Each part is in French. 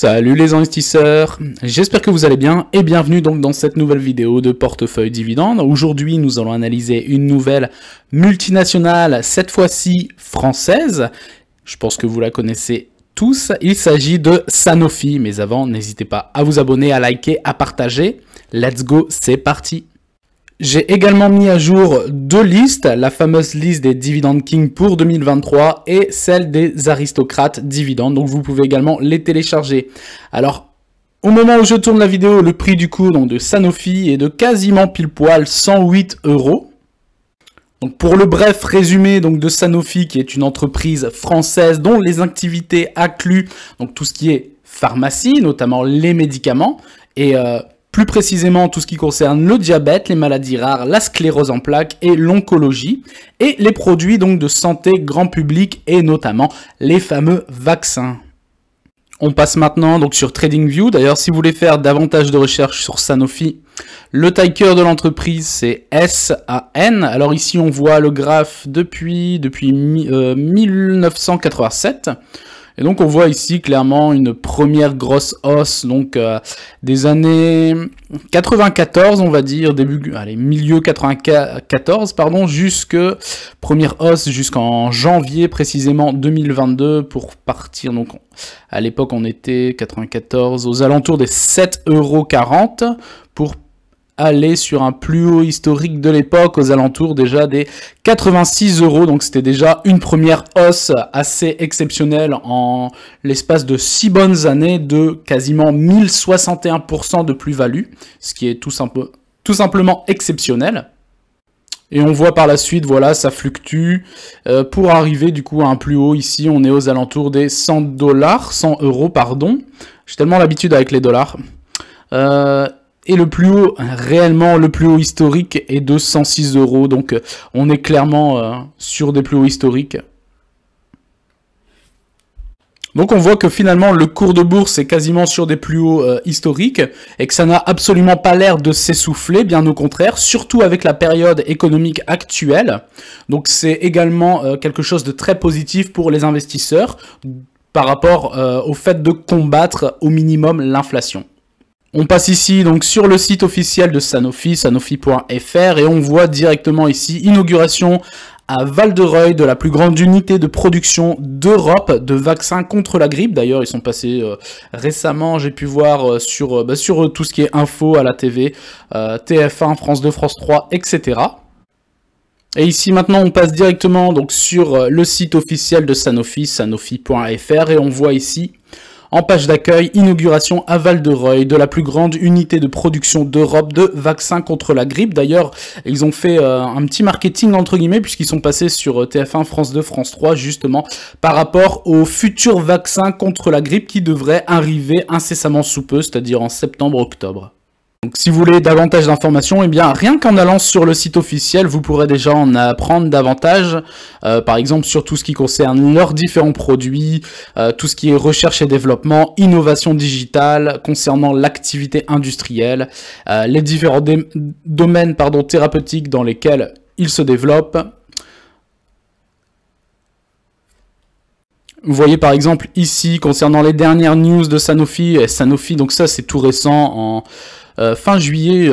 Salut les investisseurs, j'espère que vous allez bien et bienvenue donc dans cette nouvelle vidéo de portefeuille dividende. Aujourd'hui nous allons analyser une nouvelle multinationale, cette fois-ci française. Je pense que vous la connaissez tous, il s'agit de Sanofi, mais avant n'hésitez pas à vous abonner, à liker, à partager. Let's go, c'est parti. J'ai également mis à jour deux listes, la fameuse liste des Dividend King pour 2023 et celle des aristocrates dividendes, donc vous pouvez également les télécharger. Alors, au moment où je tourne la vidéo, le prix du cours donc de Sanofi est de quasiment pile poil 108 €. Donc pour le bref résumé donc de Sanofi, qui est une entreprise française dont les activités incluent donc tout ce qui est pharmacie, notamment les médicaments, et plus précisément tout ce qui concerne le diabète, les maladies rares, la sclérose en plaques et l'oncologie, et les produits donc de santé grand public et notamment les fameux vaccins. On passe maintenant donc sur TradingView. D'ailleurs, si vous voulez faire davantage de recherches sur Sanofi, le ticker de l'entreprise c'est SAN. Alors ici on voit le graphe depuis 1987. Et donc on voit ici clairement une première grosse hausse donc des années 94 on va dire, milieu 94 pardon, première hausse jusqu'en janvier précisément 2022 pour partir donc à l'époque on était 94 aux alentours des 7,40 € pour aller sur un plus haut historique de l'époque aux alentours déjà des 86 €. Donc c'était déjà une première hausse assez exceptionnelle en l'espace de 6 bonnes années de quasiment 1061% de plus-value, ce qui est tout simplement exceptionnel. Et on voit par la suite, voilà, ça fluctue pour arriver du coup à un plus haut. Ici, on est aux alentours des 100 €, pardon. J'ai tellement l'habitude avec les dollars. Et le plus haut, réellement le plus haut historique est de 106 €. Donc on est clairement sur des plus hauts historiques. Donc on voit que finalement le cours de bourse est quasiment sur des plus hauts historiques et que ça n'a absolument pas l'air de s'essouffler, bien au contraire, surtout avec la période économique actuelle. Donc c'est également quelque chose de très positif pour les investisseurs par rapport au fait de combattre au minimum l'inflation. On passe ici donc sur le site officiel de Sanofi, sanofi.fr, et on voit directement ici inauguration à Val-de-Reuil de la plus grande unité de production d'Europe de vaccins contre la grippe. D'ailleurs, ils sont passés récemment, j'ai pu voir sur tout ce qui est info à la TV, TF1, France 2, France 3, etc. Et ici maintenant on passe directement donc sur le site officiel de Sanofi, sanofi.fr, et on voit ici en page d'accueil, inauguration à Val-de-Reuil de la plus grande unité de production d'Europe de vaccins contre la grippe. D'ailleurs, ils ont fait un petit marketing entre guillemets puisqu'ils sont passés sur TF1, France 2, France 3 justement par rapport aux futurs vaccins contre la grippe qui devraient arriver incessamment sous peu, c'est-à-dire en septembre-octobre. Donc si vous voulez davantage d'informations, eh bien rien qu'en allant sur le site officiel, vous pourrez déjà en apprendre davantage, par exemple sur tout ce qui concerne leurs différents produits, tout ce qui est recherche et développement, innovation digitale, concernant l'activité industrielle, les différents domaines thérapeutiques dans lesquels ils se développent. Vous voyez par exemple ici, concernant les dernières news de Sanofi, donc ça c'est tout récent, en fin juillet,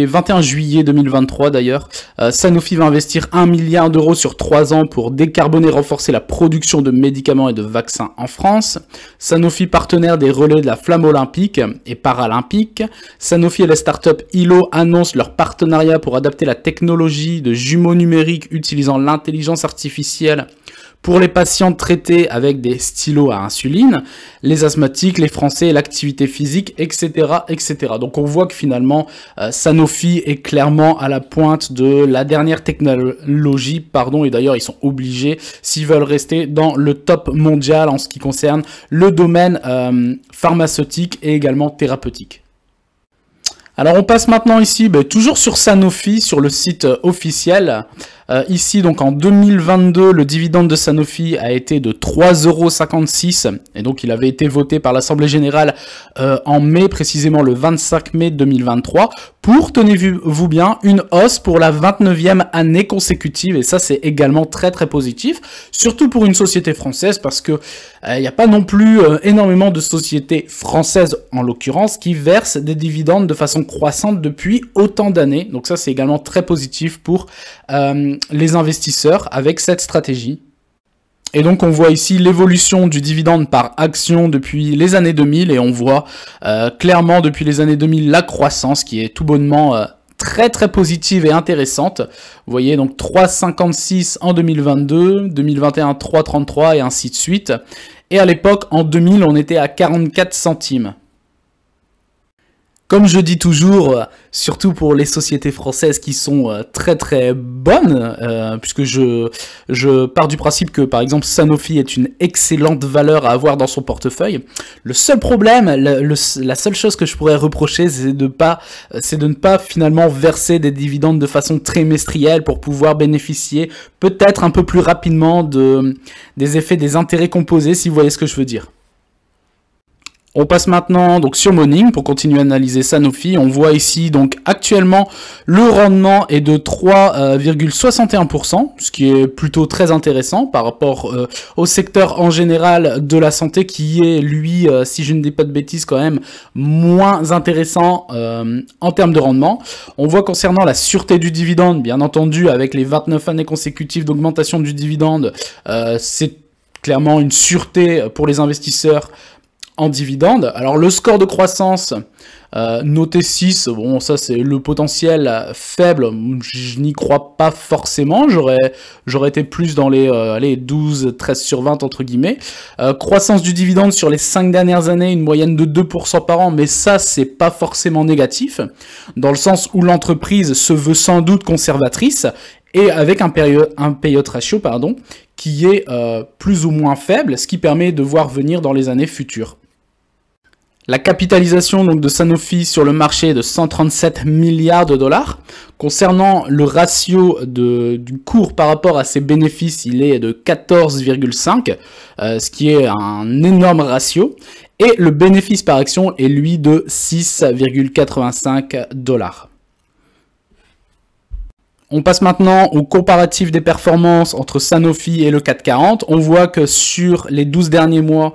21 juillet 2023 d'ailleurs, Sanofi va investir 1 milliard € sur 3 ans pour décarboner et renforcer la production de médicaments et de vaccins en France. Sanofi, partenaire des relais de la flamme olympique et paralympique. Sanofi et les startups ILO annoncent leur partenariat pour adapter la technologie de jumeaux numériques utilisant l'intelligence artificielle pour les patients traités avec des stylos à insuline, les asthmatiques, les Français, l'activité physique, etc., etc. Donc on voit que finalement, Sanofi est clairement à la pointe de la dernière technologie, et d'ailleurs ils sont obligés, s'ils veulent rester dans le top mondial en ce qui concerne le domaine pharmaceutique et également thérapeutique. Alors on passe maintenant ici, toujours sur Sanofi, sur le site officiel. Ici, donc en 2022, le dividende de Sanofi a été de 3,56 € et donc il avait été voté par l'Assemblée Générale en mai, précisément le 25 mai 2023, pour, tenez-vous bien, une hausse pour la 29e année consécutive, et ça c'est également très très positif, surtout pour une société française, parce que il n'y a pas non plus énormément de sociétés françaises, en l'occurrence, qui versent des dividendes de façon croissante depuis autant d'années, donc ça c'est également très positif pour les investisseurs avec cette stratégie. Et donc on voit ici l'évolution du dividende par action depuis les années 2000 et on voit clairement depuis les années 2000 la croissance qui est tout bonnement très très positive et intéressante. Vous voyez donc 3,56 en 2022, 2021 3,33 et ainsi de suite. Et à l'époque en 2000 on était à 44 centimes. Comme je dis toujours, surtout pour les sociétés françaises qui sont très très bonnes, puisque je pars du principe que par exemple Sanofi est une excellente valeur à avoir dans son portefeuille. Le seul problème, la seule chose que je pourrais reprocher, c'est de ne pas finalement verser des dividendes de façon trimestrielle pour pouvoir bénéficier peut-être un peu plus rapidement des effets des intérêts composés, si vous voyez ce que je veux dire. On passe maintenant donc sur Morning pour continuer à analyser Sanofi. On voit ici donc actuellement le rendement est de 3,61%, ce qui est plutôt très intéressant par rapport au secteur en général de la santé qui est lui, si je ne dis pas de bêtises, quand même moins intéressant en termes de rendement. On voit concernant la sûreté du dividende, bien entendu avec les 29 années consécutives d'augmentation du dividende, c'est clairement une sûreté pour les investisseurs en dividende. Alors le score de croissance, noté 6, bon ça c'est le potentiel faible, je n'y crois pas forcément, j'aurais été plus dans les 12, 13 sur 20 entre guillemets. Croissance du dividende sur les 5 dernières années, une moyenne de 2% par an, mais ça c'est pas forcément négatif, dans le sens où l'entreprise se veut sans doute conservatrice, et avec un payout ratio qui est plus ou moins faible, ce qui permet de voir venir dans les années futures. La capitalisation donc de Sanofi sur le marché est de 137 milliards de dollars. Concernant le ratio du cours par rapport à ses bénéfices, il est de 14,5, ce qui est un énorme ratio. Et le bénéfice par action est lui de 6,85 $. On passe maintenant au comparatif des performances entre Sanofi et le CAC 40. On voit que sur les 12 derniers mois,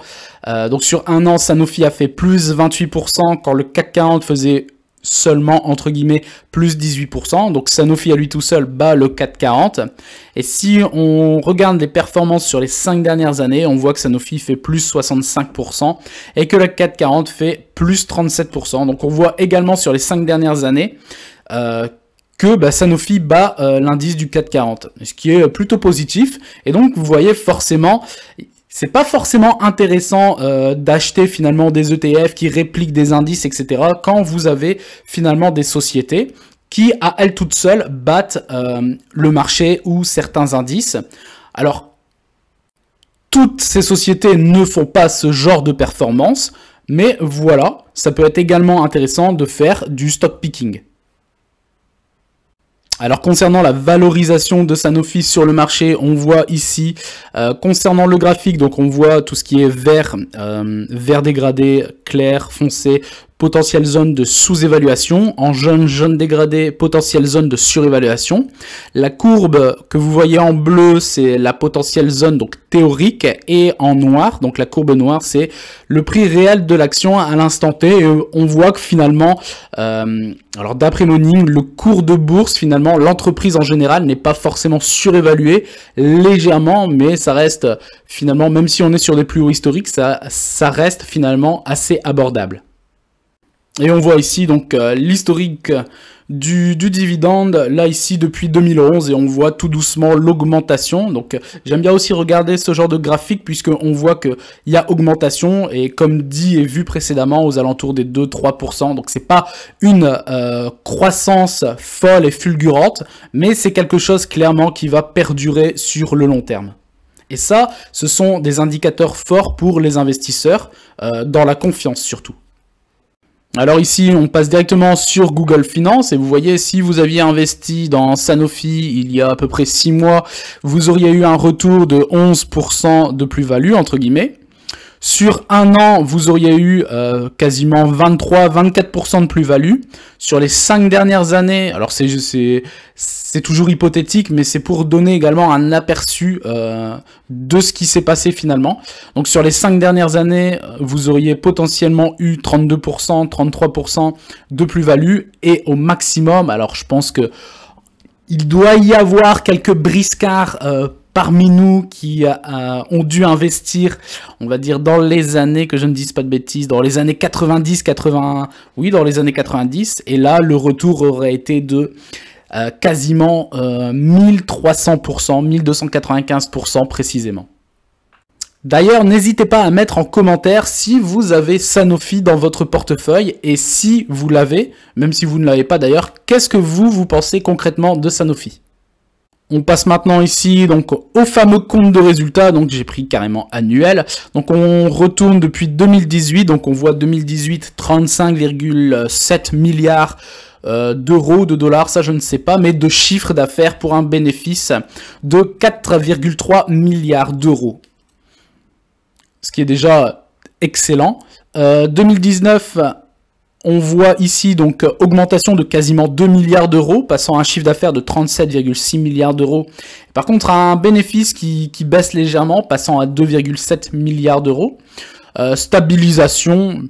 donc sur un an, Sanofi a fait plus 28%, quand le CAC 40 faisait seulement, entre guillemets, plus 18%. Donc Sanofi à lui tout seul bat le CAC 40. Et si on regarde les performances sur les 5 dernières années, on voit que Sanofi fait plus 65% et que le CAC 40 fait plus 37%. Donc on voit également sur les 5 dernières années que Sanofi bat l'indice du CAC 40, ce qui est plutôt positif. Et donc vous voyez forcément, c'est pas forcément intéressant d'acheter finalement des ETF qui répliquent des indices, etc. quand vous avez finalement des sociétés qui à elles toutes seules battent le marché ou certains indices. Alors toutes ces sociétés ne font pas ce genre de performance, mais voilà, ça peut être également intéressant de faire du stock picking. Alors concernant la valorisation de Sanofi sur le marché, on voit ici, concernant le graphique, donc on voit tout ce qui est vert, vert dégradé, clair, foncé, potentielle zone de sous-évaluation, en jaune, jaune dégradé, potentielle zone de surévaluation. La courbe que vous voyez en bleu, c'est la potentielle zone donc théorique, et en noir, donc la courbe noire, c'est le prix réel de l'action à l'instant T, et on voit que finalement, alors d'après Morning, le cours de bourse, finalement, l'entreprise en général n'est pas forcément surévaluée, légèrement, mais ça reste finalement, même si on est sur des plus hauts historiques, ça reste finalement assez abordable. Et on voit ici donc l'historique du dividende, là ici depuis 2011, et on voit tout doucement l'augmentation. Donc j'aime bien aussi regarder ce genre de graphique puisqu'on voit qu'il y a augmentation, et comme dit et vu précédemment, aux alentours des 2-3%. Donc c'est pas une croissance folle et fulgurante, mais c'est quelque chose clairement qui va perdurer sur le long terme. Et ça, ce sont des indicateurs forts pour les investisseurs, dans la confiance surtout. Alors ici, on passe directement sur Google Finance et vous voyez, si vous aviez investi dans Sanofi il y a à peu près 6 mois, vous auriez eu un retour de 11% de plus-value, entre guillemets. Sur un an, vous auriez eu quasiment 23-24% de plus-value. Sur les 5 dernières années, alors c'est toujours hypothétique, mais c'est pour donner également un aperçu de ce qui s'est passé finalement. Donc sur les 5 dernières années, vous auriez potentiellement eu 32%, 33% de plus-value. Et au maximum, alors je pense que il doit y avoir quelques briscards parmi nous qui ont dû investir, on va dire dans les années, que je ne dise pas de bêtises, dans les années 90, 80, oui, dans les années 90, et là, le retour aurait été de quasiment 1300%, 1295% précisément. D'ailleurs, n'hésitez pas à mettre en commentaire si vous avez Sanofi dans votre portefeuille, et si vous l'avez, même si vous ne l'avez pas d'ailleurs, qu'est-ce que vous pensez concrètement de Sanofi ? On passe maintenant ici donc au fameux compte de résultats, donc j'ai pris carrément annuel. Donc on retourne depuis 2018, donc on voit 2018 35,7 milliards d'euros, de dollars, ça je ne sais pas, mais de chiffre d'affaires pour un bénéfice de 4,3 milliards d'euros. Ce qui est déjà excellent. 2019... on voit ici donc augmentation de quasiment 2 milliards d'euros, passant à un chiffre d'affaires de 37,6 milliards d'euros. Par contre, un bénéfice qui baisse légèrement, passant à 2,7 milliards d'euros. Stabilisation,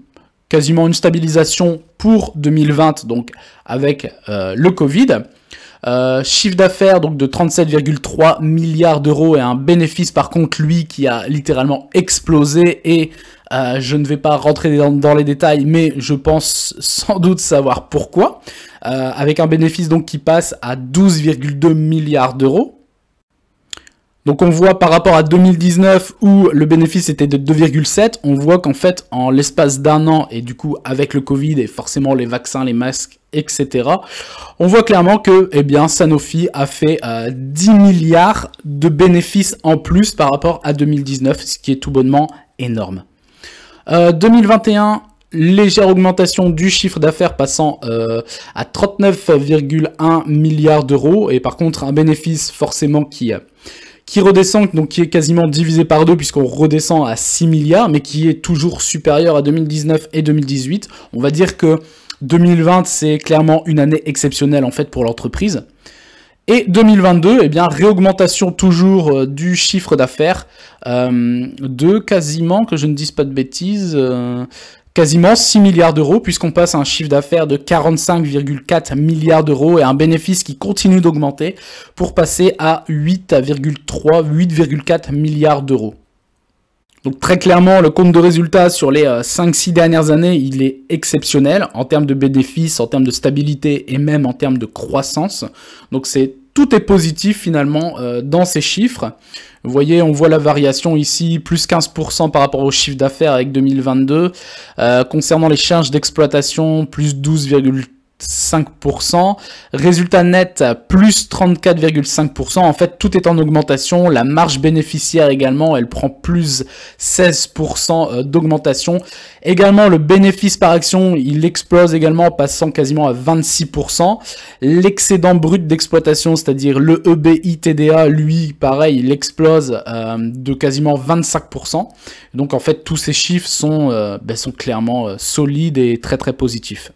quasiment une stabilisation pour 2020, donc avec le Covid. Chiffre d'affaires donc de 37,3 milliards d'euros et un bénéfice par contre lui qui a littéralement explosé et je ne vais pas rentrer dans les détails mais je pense sans doute savoir pourquoi, avec un bénéfice donc qui passe à 12,2 milliards d'euros. Donc on voit par rapport à 2019 où le bénéfice était de 2,7, on voit qu'en fait en l'espace d'un an et du coup avec le Covid et forcément les vaccins, les masques, etc. On voit clairement que Sanofi a fait 10 milliards de bénéfices en plus par rapport à 2019, ce qui est tout bonnement énorme. 2021, légère augmentation du chiffre d'affaires passant à 39,1 milliards d'euros et par contre un bénéfice forcément qui redescend, donc qui est quasiment divisé par deux puisqu'on redescend à 6 milliards, mais qui est toujours supérieur à 2019 et 2018. On va dire que 2020, c'est clairement une année exceptionnelle en fait pour l'entreprise. Et 2022, réaugmentation toujours du chiffre d'affaires de quasiment, que je ne dise pas de bêtises, quasiment 6 milliards d'euros, puisqu'on passe à un chiffre d'affaires de 45,4 milliards d'euros et un bénéfice qui continue d'augmenter pour passer à 8,4 milliards d'euros. Donc très clairement, le compte de résultats sur les 5-6 dernières années, il est exceptionnel en termes de bénéfices, en termes de stabilité et même en termes de croissance. Donc tout est positif finalement dans ces chiffres. Vous voyez, on voit la variation ici, plus 15% par rapport au chiffre d'affaires avec 2022. Concernant les charges d'exploitation, plus 12,5%. Résultat net, plus 34,5%. En fait, tout est en augmentation. La marge bénéficiaire également, elle prend plus 16% d'augmentation. Également, le bénéfice par action, il explose également, passant quasiment à 26%. L'excédent brut d'exploitation, c'est-à-dire le EBI TDA, lui, pareil, il explose de quasiment 25%. Donc, en fait, tous ces chiffres sont clairement solides et très, très positifs.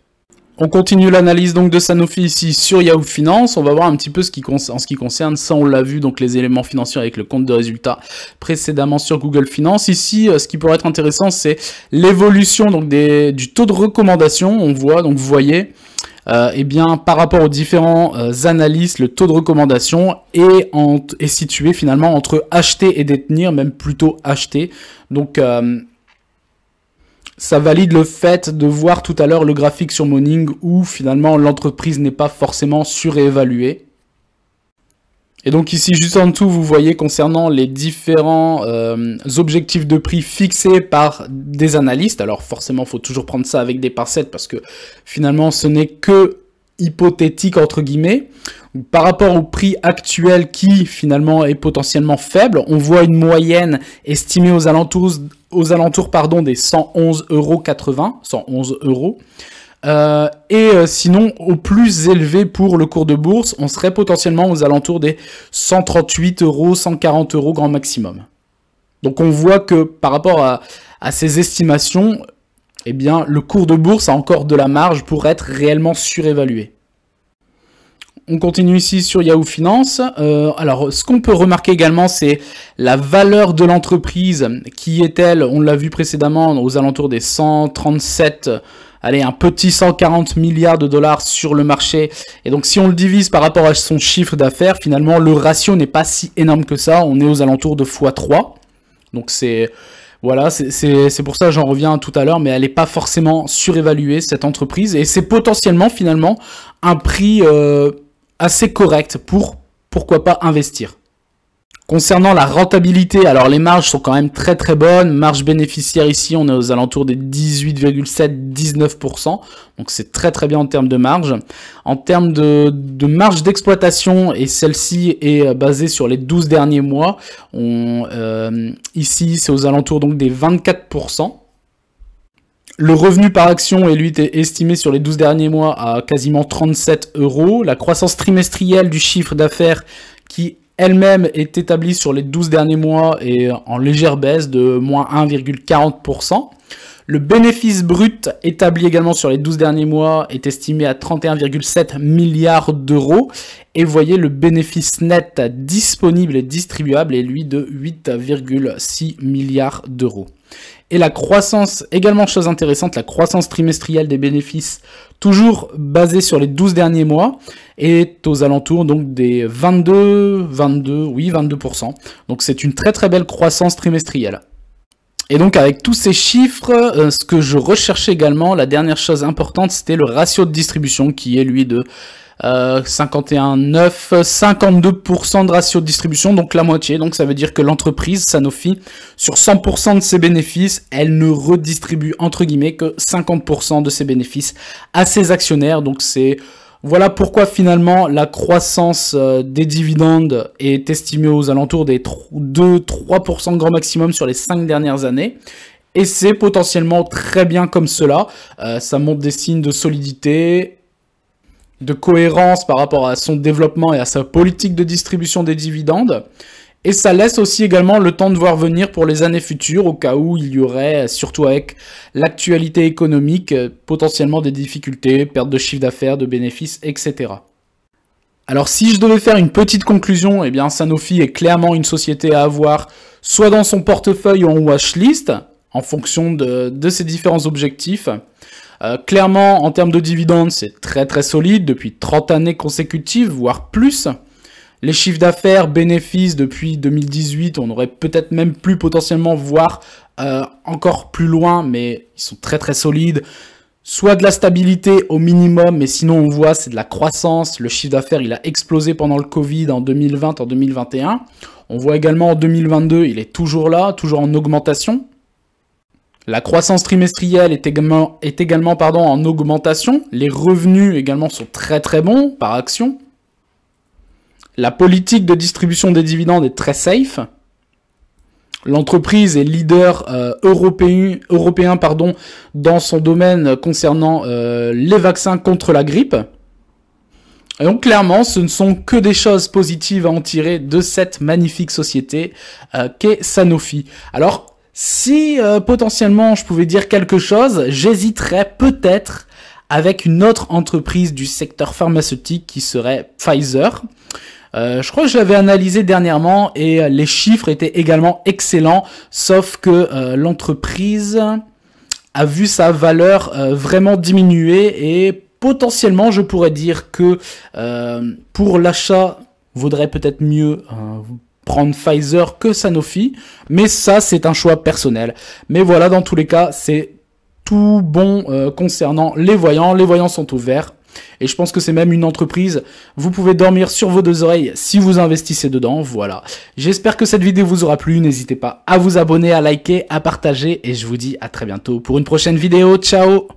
On continue l'analyse donc de Sanofi ici sur Yahoo Finance. On va voir un petit peu en ce qui concerne, ça on l'a vu, donc les éléments financiers avec le compte de résultats précédemment sur Google Finance. Ici, ce qui pourrait être intéressant, c'est l'évolution donc du taux de recommandation. On voit, donc vous voyez, par rapport aux différents analystes, le taux de recommandation est situé finalement entre acheter et détenir, même plutôt acheter. Donc ça valide le fait de voir tout à l'heure le graphique sur Morning où finalement l'entreprise n'est pas forcément surévaluée. Et donc ici juste en dessous vous voyez concernant les différents objectifs de prix fixés par des analystes. Alors forcément il faut toujours prendre ça avec des pincettes parce que finalement ce n'est que hypothétique entre guillemets. Par rapport au prix actuel qui finalement est potentiellement faible, on voit une moyenne estimée aux alentours des 111,80 €, 111 €. Sinon, au plus élevé pour le cours de bourse, on serait potentiellement aux alentours des 138 euros, 140 euros grand maximum. Donc on voit que par rapport à ces estimations, eh bien, le cours de bourse a encore de la marge pour être réellement surévalué. On continue ici sur Yahoo Finance. Alors, ce qu'on peut remarquer également, c'est la valeur de l'entreprise qui est, elle, on l'a vu précédemment, aux alentours des 137, allez, un petit 140 milliards de dollars sur le marché. Et donc, si on le divise par rapport à son chiffre d'affaires, finalement, le ratio n'est pas si énorme que ça. On est aux alentours de x3. Donc, c'est... Voilà, c'est pour ça que j'en reviens tout à l'heure, mais elle n'est pas forcément surévaluée, cette entreprise. Et c'est potentiellement, finalement, un prix... assez correct pour, pourquoi pas, investir. Concernant la rentabilité, alors les marges sont quand même très très bonnes. Marge bénéficiaire ici, on est aux alentours des 18,7-19%. Donc c'est très très bien en termes de marge. En termes de marge d'exploitation, et celle-ci est basée sur les 12 derniers mois, ici c'est aux alentours donc des 24%. Le revenu par action est lui estimé sur les 12 derniers mois à quasiment 37 euros. La croissance trimestrielle du chiffre d'affaires qui elle-même est établie sur les 12 derniers mois est en légère baisse de moins 1,40%. Le bénéfice brut établi également sur les 12 derniers mois est estimé à 31,7 milliards d'euros. Et vous voyez, le bénéfice net disponible et distribuable est lui de 8,6 milliards d'euros. Et la croissance, également chose intéressante, la croissance trimestrielle des bénéfices, toujours basée sur les 12 derniers mois, est aux alentours donc des 22%. Donc c'est une très très belle croissance trimestrielle. Et donc avec tous ces chiffres, ce que je recherchais également, la dernière chose importante, c'était le ratio de distribution qui est lui de 51,9, 52% de ratio de distribution, donc la moitié. Donc ça veut dire que l'entreprise Sanofi, sur 100% de ses bénéfices, elle ne redistribue entre guillemets que 50% de ses bénéfices à ses actionnaires. Donc c'est... Voilà pourquoi finalement la croissance des dividendes est estimée aux alentours des 2-3% grand maximum sur les 5 dernières années. Et c'est potentiellement très bien comme cela. Ça montre des signes de solidité, de cohérence par rapport à son développement et à sa politique de distribution des dividendes. Et ça laisse aussi également le temps de voir venir pour les années futures, au cas où il y aurait, surtout avec l'actualité économique, potentiellement des difficultés, perte de chiffre d'affaires, de bénéfices, etc. Alors si je devais faire une petite conclusion, eh bien Sanofi est clairement une société à avoir soit dans son portefeuille ou en watchlist, en fonction de ses différents objectifs. Clairement, en termes de dividendes, c'est très très solide depuis 30 années consécutives, voire plus. Les chiffres d'affaires, bénéfices depuis 2018, on aurait peut-être même pu potentiellement voir encore plus loin, mais ils sont très très solides. Soit de la stabilité au minimum, mais sinon on voit c'est de la croissance. Le chiffre d'affaires il a explosé pendant le Covid en 2020, en 2021. On voit également en 2022, il est toujours là, toujours en augmentation. La croissance trimestrielle est également en augmentation. Les revenus également sont très très bons par action. La politique de distribution des dividendes est très safe. L'entreprise est leader européen dans son domaine concernant les vaccins contre la grippe. Et donc clairement, ce ne sont que des choses positives à en tirer de cette magnifique société qu'est Sanofi. Alors, si potentiellement je pouvais dire quelque chose, j'hésiterais peut-être avec une autre entreprise du secteur pharmaceutique qui serait Pfizer. Je crois que je l'avais analysé dernièrement et les chiffres étaient également excellents, sauf que l'entreprise a vu sa valeur vraiment diminuer et potentiellement je pourrais dire que pour l'achat, vaudrait peut-être mieux prendre Pfizer que Sanofi, mais ça c'est un choix personnel. Mais voilà, dans tous les cas, c'est tout bon concernant les voyants. Les voyants sont ouverts. Et je pense que c'est même une entreprise, vous pouvez dormir sur vos deux oreilles si vous investissez dedans, voilà. J'espère que cette vidéo vous aura plu, n'hésitez pas à vous abonner, à liker, à partager, et je vous dis à très bientôt pour une prochaine vidéo, ciao!